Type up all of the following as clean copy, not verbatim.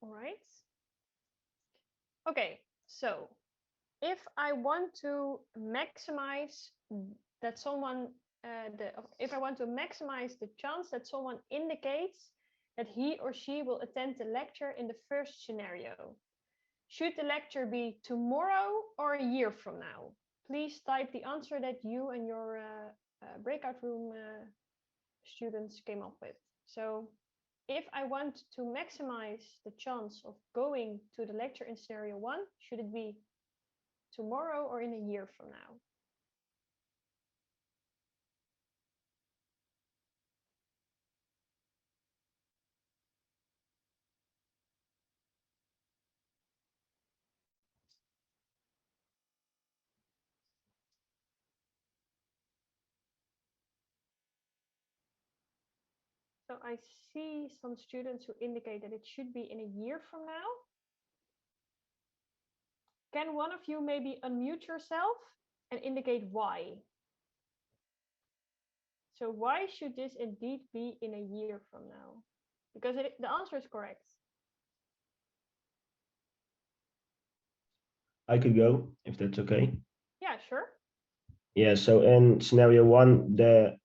All right. Okay, so if I want to maximize that someone, if I want to maximize the chance that someone indicates that he or she will attend the lecture in the first scenario, should the lecture be tomorrow or a year from now? Please type the answer that you and your breakout room students came up with. So if I want to maximize the chance of going to the lecture in scenario 1, should it be tomorrow or in a year from now? So I see some students who indicate that it should be in a year from now. Can one of you maybe unmute yourself and indicate why? So why should this indeed be in a year from now? Because the answer is correct. I could go if that's okay. Yeah, sure. Yeah, so in scenario one, the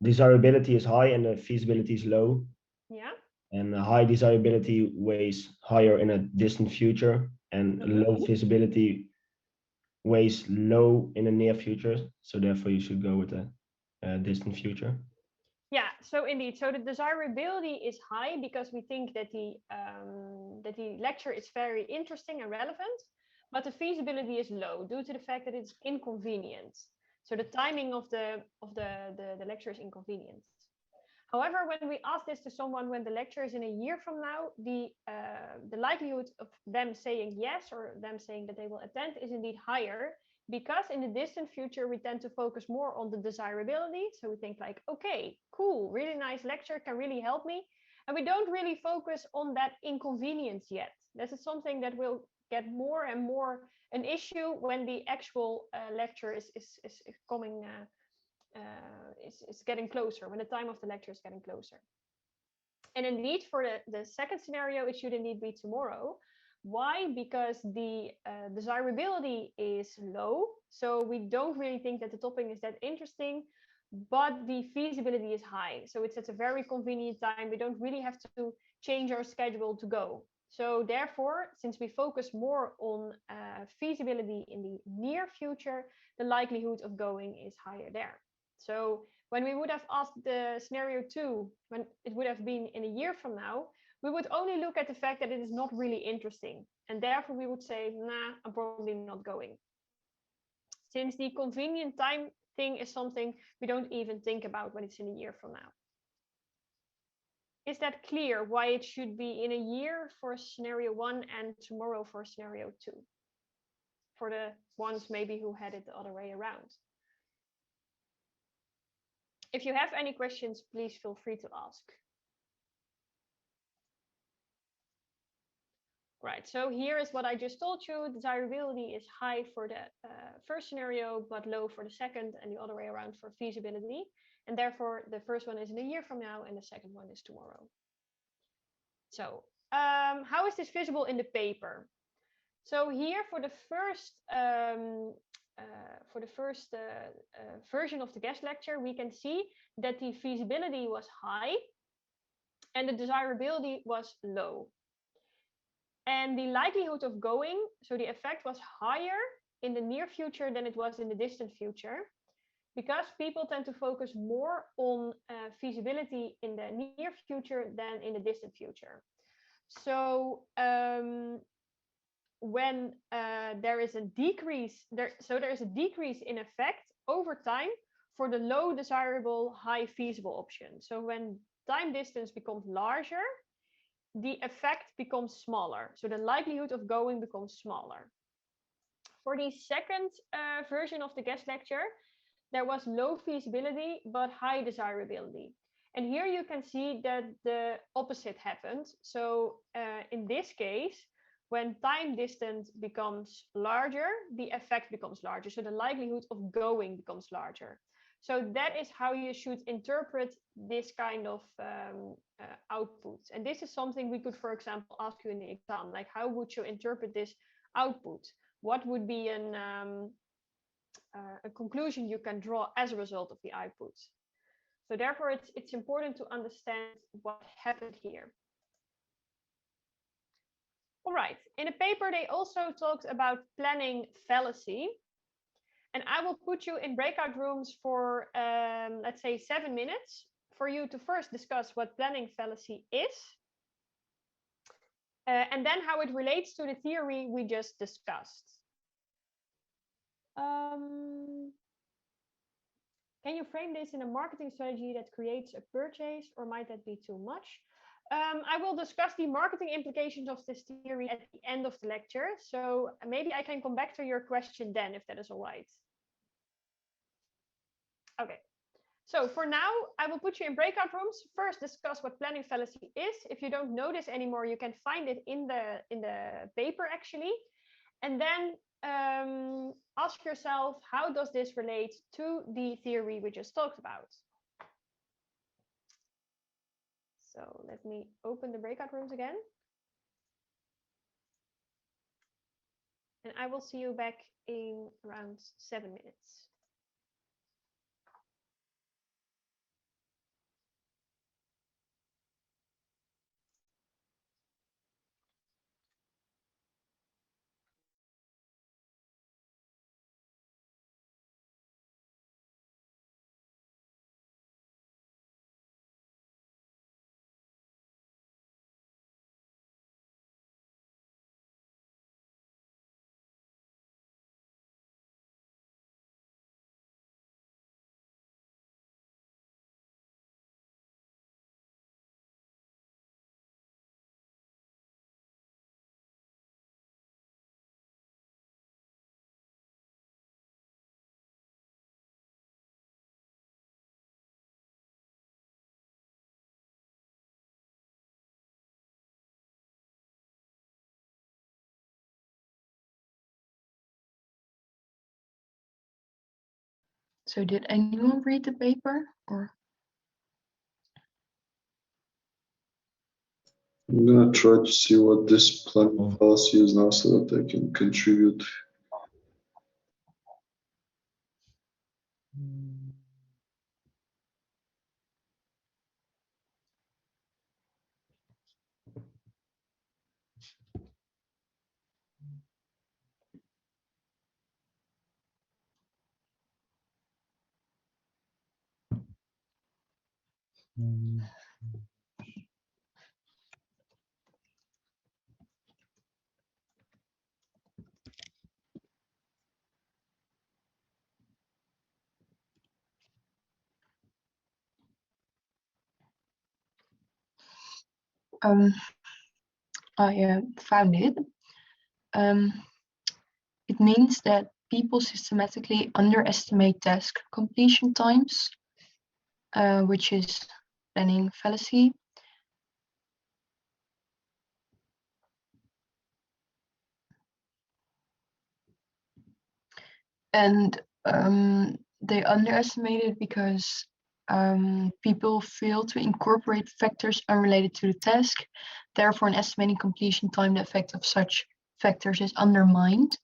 desirability is high and the feasibility is low. Yeah. And high desirability weighs higher in a distant future, and low feasibility weighs low in the near future. So therefore, you should go with the distant future. Yeah, so indeed, so the desirability is high because we think that the lecture is very interesting and relevant, but the feasibility is low due to the fact that it's inconvenient. So the timing of the lecture is inconvenient. However, when we ask this to someone when the lecture is in a year from now, the likelihood of them saying yes or them saying that they will attend is indeed higher, because in the distant future we tend to focus more on the desirability. So we think like, okay, cool, really nice lecture, can really help me, and we don't really focus on that inconvenience yet. This is something that will get more and more an issue when the actual lecture is coming. Is getting closer, when the time of the lecture is getting closer. And indeed, for the second scenario, it should indeed be tomorrow. Why? Because the desirability is low, so we don't really think that the topic is that interesting, but the feasibility is high. So it's at a very convenient time. We don't really have to change our schedule to go. So therefore, since we focus more on feasibility in the near future, the likelihood of going is higher there. So when we would have asked the scenario 2, when it would have been in a year from now, we would only look at the fact that it is not really interesting. And therefore we would say, nah, I'm probably not going. Since the convenient time thing is something we don't even think about when it's in a year from now. Is that clear why it should be in a year for scenario 1 and tomorrow for scenario 2? For the ones maybe who had it the other way around. If you have any questions, please feel free to ask. Right, so here is what I just told you. Desirability is high for the first scenario, but low for the second, and the other way around for feasibility. And therefore, the first one is in a year from now, and the second one is tomorrow. So how is this visible in the paper? So here for the first version of the guest lecture, we can see that the feasibility was high and the desirability was low. And the likelihood of going, so the effect was higher in the near future than it was in the distant future, because people tend to focus more on feasibility in the near future than in the distant future. So when there is a decrease, there is a decrease in effect over time for the low desirable, high feasible option. So when time distance becomes larger, the effect becomes smaller. So the likelihood of going becomes smaller. For the second version of the guest lecture, there was low feasibility but high desirability. And here you can see that the opposite happened. So in this case, when time distance becomes larger, the effect becomes larger. So the likelihood of going becomes larger. So that is how you should interpret this kind of output. And this is something we could, for example, ask you in the exam, like how would you interpret this output? What would be a conclusion you can draw as a result of the output? So therefore, it's important to understand what happened here. All right, in the paper, they also talked about planning fallacy. And I will put you in breakout rooms for, let's say, 7 minutes for you to first discuss what planning fallacy is, and then how it relates to the theory we just discussed. Can you frame this in a marketing strategy that creates a purchase, or might that be too much? I will discuss the marketing implications of this theory at the end of the lecture. So maybe I can come back to your question then, if that is all right. Okay. So for now, I will put you in breakout rooms. First, discuss what planning fallacy is. If you don't know this anymore, you can find it in the paper actually. And then ask yourself, how does this relate to the theory we just talked about? So let me open the breakout rooms again. And I will see you back in around 7 minutes. So did anyone read the paper, or? I'm gonna try to see what this planning fallacy is now so that I can contribute. I found it. It means that people systematically underestimate task completion times, which is planning fallacy. And they underestimate it because people fail to incorporate factors unrelated to the task. Therefore, in estimating completion time, the effect of such factors is undermined.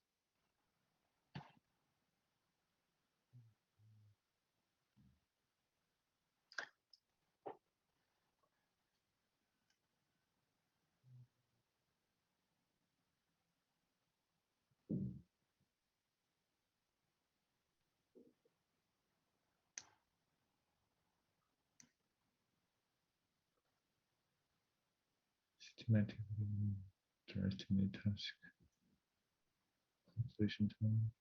Systematic to estimate task completion time.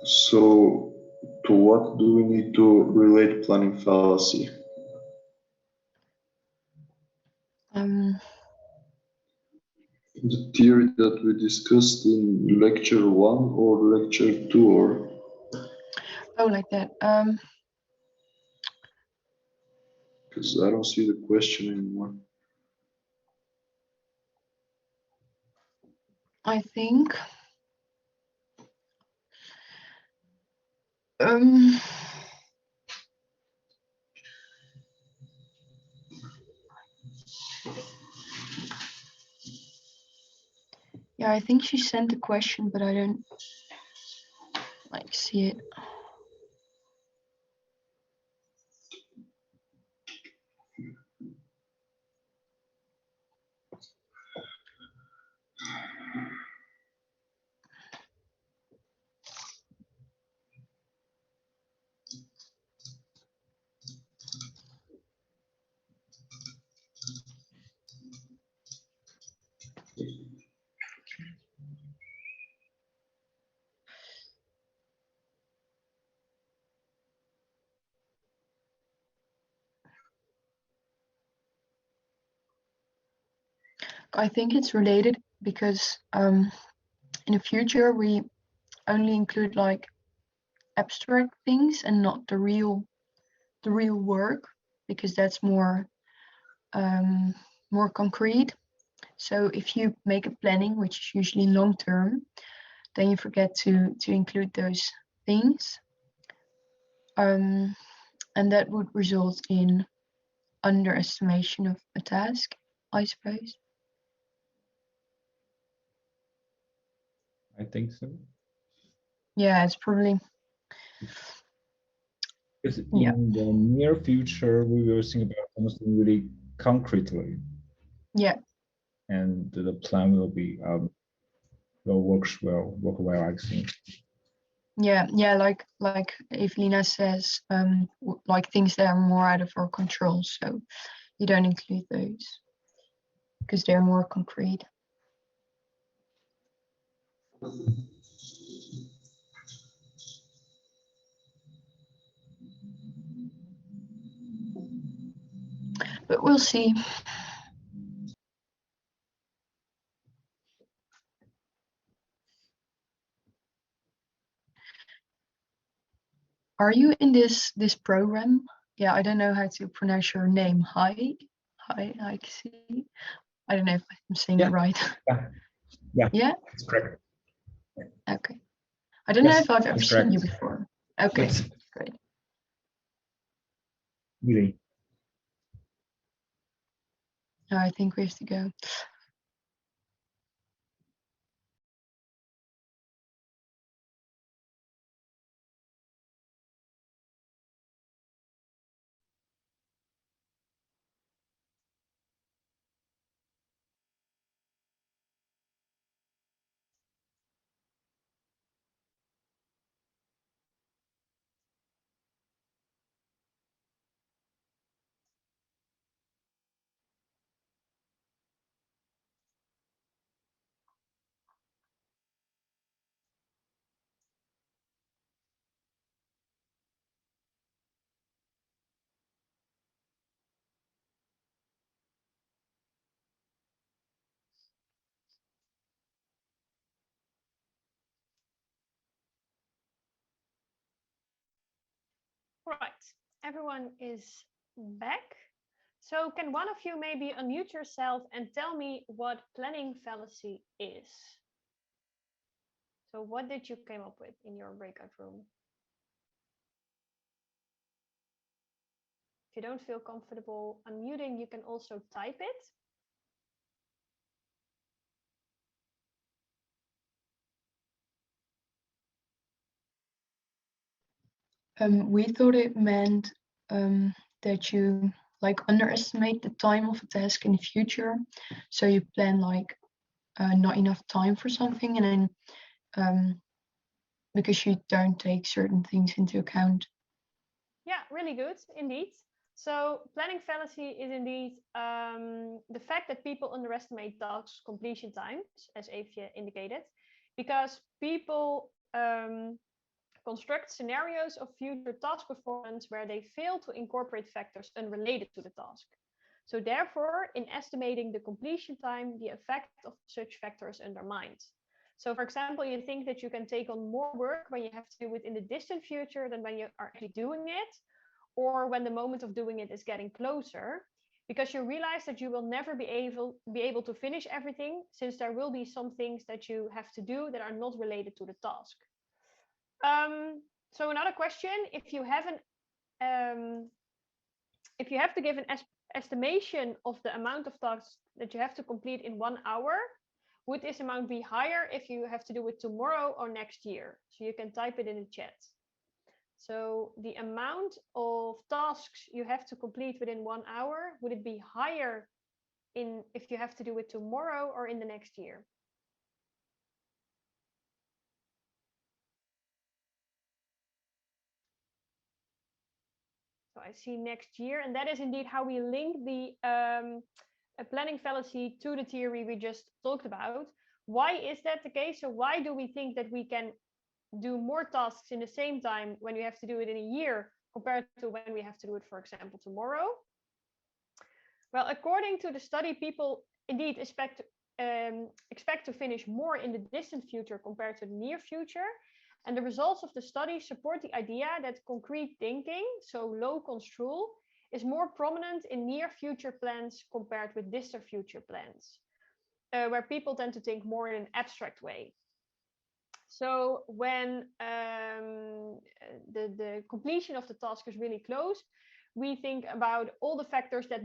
So, to what do we need to relate planning fallacy? The theory that we discussed in lecture 1 or lecture 2, or Oh, like that. because I don't see the question anymore. I think. Yeah, I think she sent the question, but I don't like see it. I think it's related because in the future we only include like abstract things and not the real work, because that's more more concrete. So if you make a planning, which is usually long term, then you forget to include those things, and that would result in underestimation of a task, I suppose. I think so. Yeah, it's probably. Because in Yeah. the near future, we will think about something really concretely. Yeah. And the plan will be will work well, I think. Yeah, like Evelina says, like things that are more out of our control, so you don't include those because they're more concrete. But we'll see. Are you in this program? Yeah, I don't know how to pronounce your name. Hi, I see. I don't know if I'm saying it right. Yeah. Yeah. That's correct. Okay. I don't know Yes, if I've ever that's seen you correct. before. Okay, Yes. great. Really. Now I think we have to go. Right, everyone is back. So can one of you maybe unmute yourself and tell me what planning fallacy is? So what did you come up with in your breakout room? If you don't feel comfortable unmuting, you can also type it. We thought it meant that you like underestimate the time of a task in the future. So you plan like not enough time for something, and then because you don't take certain things into account. Yeah, really good, indeed. So planning fallacy is indeed the fact that people underestimate task completion times, as Evje indicated, because people construct scenarios of future task performance where they fail to incorporate factors unrelated to the task. So therefore, in estimating the completion time, the effect of such factors undermined. So for example, you think that you can take on more work when you have to do it in the distant future than when you are actually doing it, or when the moment of doing it is getting closer, because you realize that you will never be able to finish everything, since there will be some things that you have to do that are not related to the task. So another question: if you have to give an estimation of the amount of tasks that you have to complete in 1 hour, would this amount be higher if you have to do it tomorrow or next year? So you can type it in the chat. So the amount of tasks you have to complete within 1 hour, would it be higher if you have to do it tomorrow or in the next year? So I see next year, and that is indeed how we link the planning fallacy to the theory we just talked about. Why is that the case? So why do we think that we can do more tasks in the same time when we have to do it in a year compared to when we have to do it, for example, tomorrow? Well, according to the study, people indeed expect to finish more in the distant future compared to the near future. And the results of the study support the idea that concrete thinking, so locals rule, is more prominent in near future plans compared with distant future plans, where people tend to think more in an abstract way. So when the completion of the task is really close, we think about all the factors that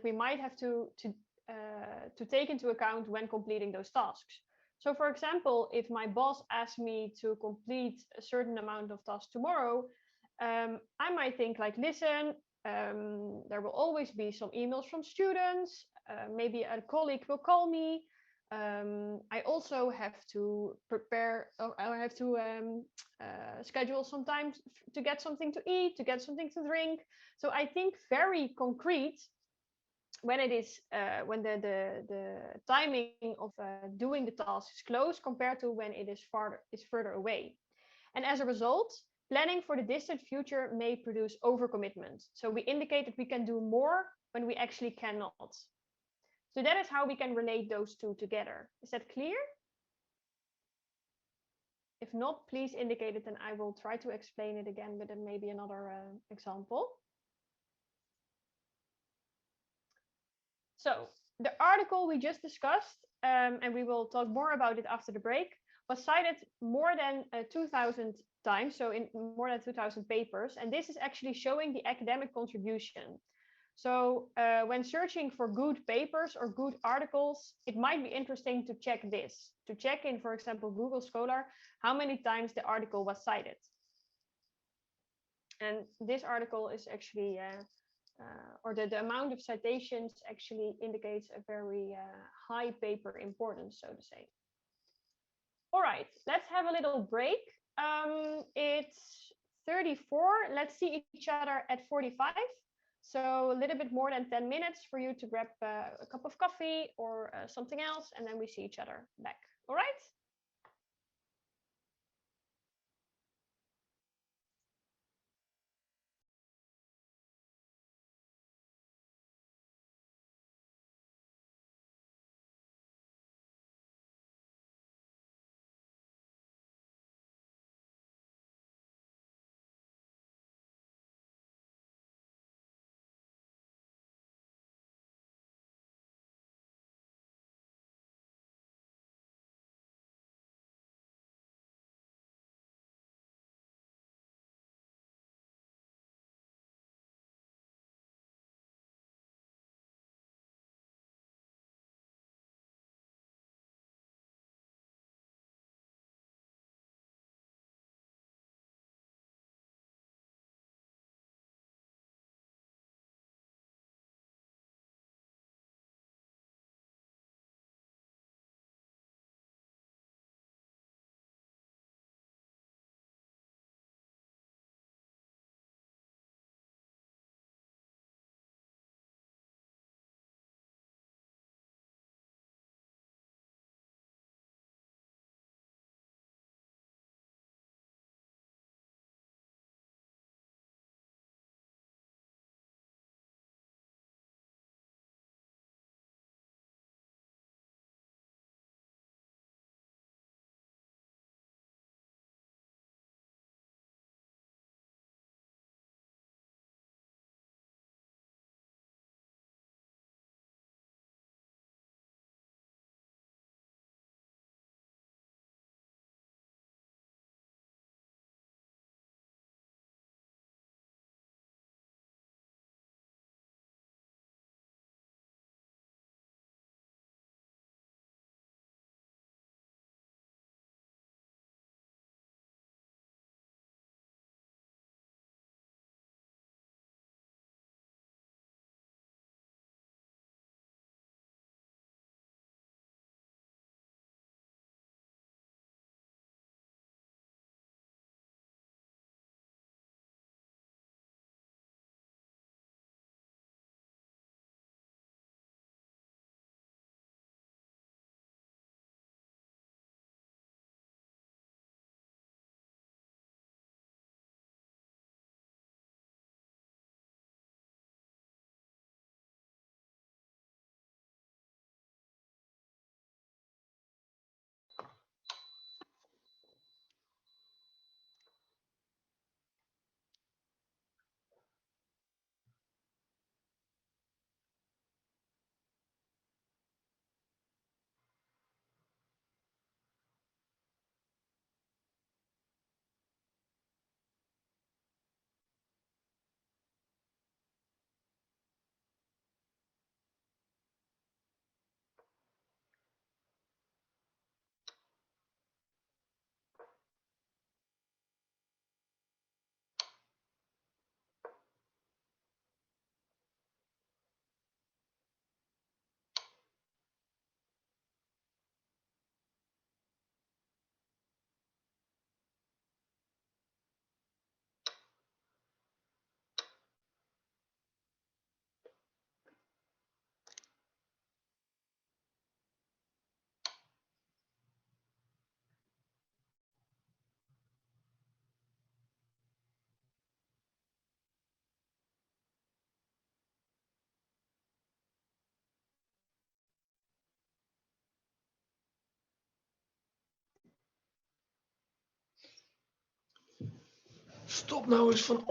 we might have to take into account when completing those tasks. So for example, if my boss asks me to complete a certain amount of tasks tomorrow, I might think like, listen, there will always be some emails from students, maybe a colleague will call me. I also have to prepare, or I have to schedule some time to get something to eat, to get something to drink. So I think very concrete when it is when the timing of doing the task is close compared to when it is further away. And as a result, planning for the distant future may produce overcommitment. So we indicate that we can do more when we actually cannot. So that is how we can relate those two together. Is that clear? If not, please indicate it and I will try to explain it again with maybe another example. So the article we just discussed, and we will talk more about it after the break, was cited more than 2,000 times, so in more than 2,000 papers. And this is actually showing the academic contribution. So when searching for good papers or good articles, it might be interesting to check this, to check in, for example, Google Scholar, how many times the article was cited. And this article is actually, or the amount of citations actually indicates a very high paper importance, so to say. All right, let's have a little break. It's 34. Let's see each other at 45. So a little bit more than 10 minutes for you to grab a cup of coffee or something else, and then we see each other back. All right? Stop nou eens van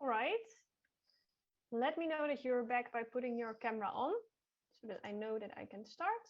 All right. Let me know that you're back by putting your camera on so that I know that I can start.